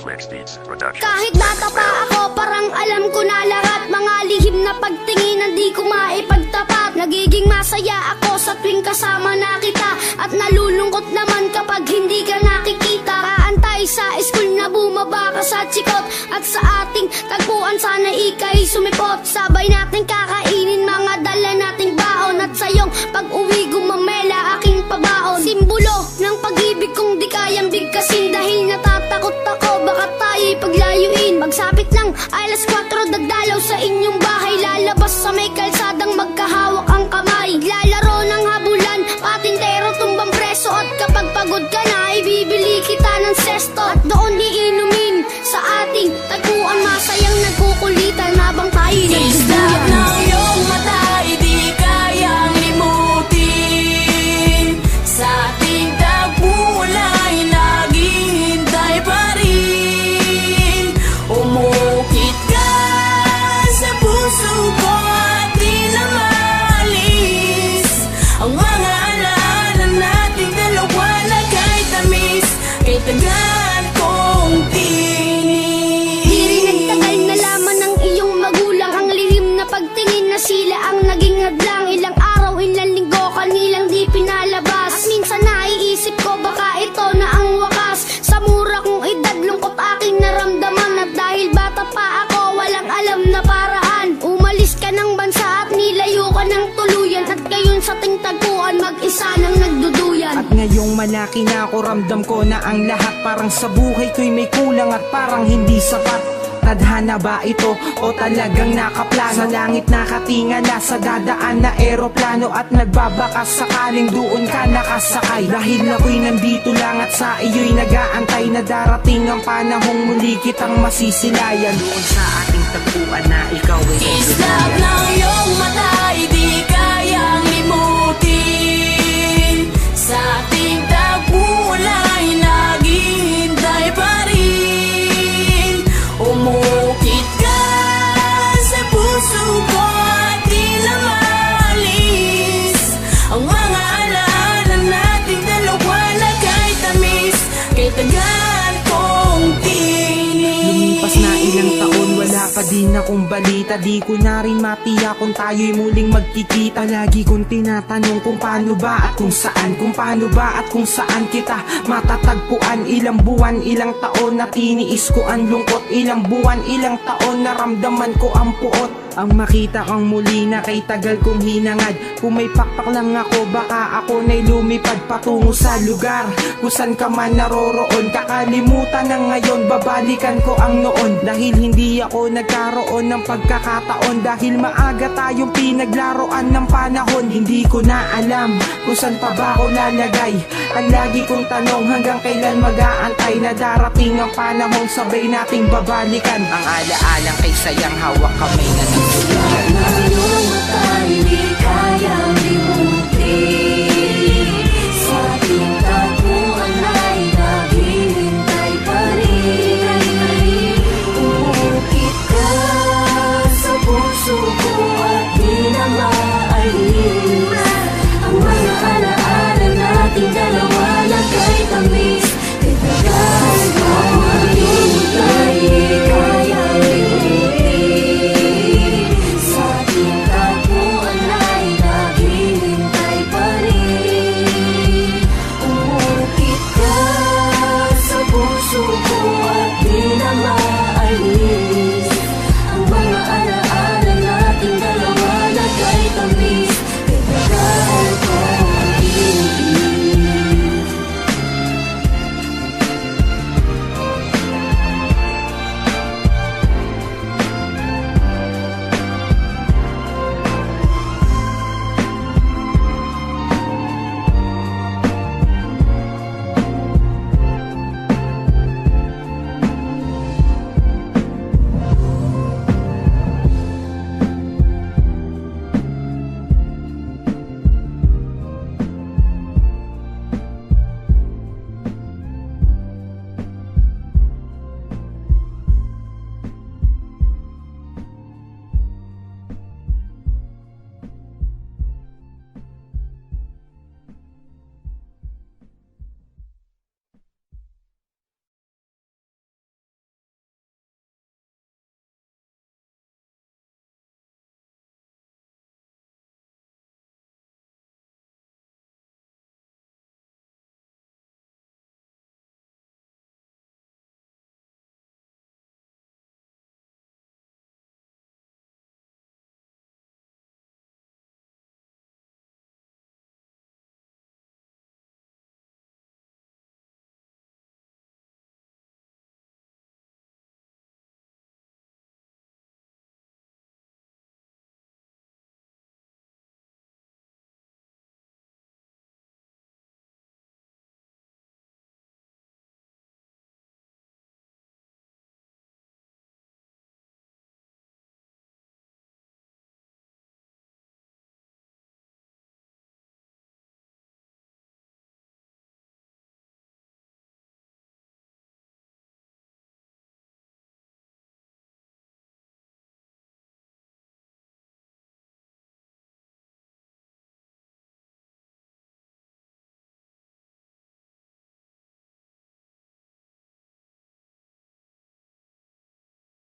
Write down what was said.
Flex Beats Production. Kahit bata pa ako, parang alam ko na lahat. Mga lihim na pagtingin, di ko maipagtapat. Nagiging masaya ako sa tuwing kasama na kita, at nalulungkot naman kapag hindi ka nakikita. Kaantay sa school na bumaba ka sa chikot, at sa ating tagpuan sana ika'y sumipot. Sabay natin kakainin mga dala nating baon, at sayong pag-uwi gumamela aking pabaon. Simbolo ng pag-ibig kong di kayang bigkasin, dahil natatakot ako baka tayo'y paglayuin. Magsapit lang alas 4, dagdalaw sa inyong bahay, lalabas sa may kalsadang magkahawak ang kamay. Lalaro ng habulan, patintero tumbang preso, at kapag pagod ka na ibibili kita ng sesto. At doon iinumin sa ating tagpuan, masayang nagkukulitan habang tayo'y nagduduyan. ng iyong mata ay di kayang limutin. Sa ating tagpuan ay naghihintay pa rin. Umukit ka sa puso ko at di na maalis ang mga alaala nating dalawa na kahit tamis, kay tagal kong tinis. Di rin nagtagal na laman ng iyong magulang, ang lihim na pagtingin na sila ang naging hadlang. Ilang araw, ilang linggo, kanilang di pinalabas, at minsan naiisip ko baka ito na ang wakas. Sa mura kong edad, lungkot aking naramdaman, at dahil bata pa ako, walang alam na paraan. Umalis ka ng bansa at nilayo ka ng tuluyan, at ngayon sa ting tagpuan mag-isa nang nagduduyan. At ngayong malaki na ako, ramdam ko na ang lahat parang sa buhay ko'y may kulang at parang hindi sapat. Tadhana ba ito o talagang nakaplano? Sa langit nakatingala sa dadaan na eroplano, at nagbabakas sakaling doon ka nakasakay. Dahil ako'y nandito lang at sa iyo'y nag-aantay na darating ang panahong muli kitang masisilayan. Doon sa ating tagpuan na ikaw ay Islap ng iyong mata ay di kayang limutin. Sa ating tagpuan ay naghihintay pa rin. Umukit ka sa puso ko at di na maalis ang mga alaala nating dalawa na kahit tamis, kay tagal kong tinis. Lumipas na ilang taon, wala pa din akong balita. Di ko na rin matiyak kung tayo'y muling magkikita. Lagi kong tinatanong kung paano ba at kung saan, kung paano ba at kung saan kita matatagpuan. Ilang buwan, ilang taon na tiniis ko ang lungkot. Ilang buwan, ilang taon naramdaman ko ang puot. Ang makita kang muli na kay tagal kong hinangad. Kung may pakpak lang ako, baka ako na'y lumipad patungo sa lugar kung saan ka man naroroon. Kakalimutan na ngayon, babalikan ko ang noon. Dahil hindi ako nagkaroon ng pagkakataon, dahil maaga tayong pinaglaruan ng panahon. Hindi ko na alam kung saan pa ba ako lalagay. Ang lagi kong tanong, hanggang kailan mag-aantay na darating ang panahon sabay nating babalikan. Ang alaalang kay sayang hawak kamay na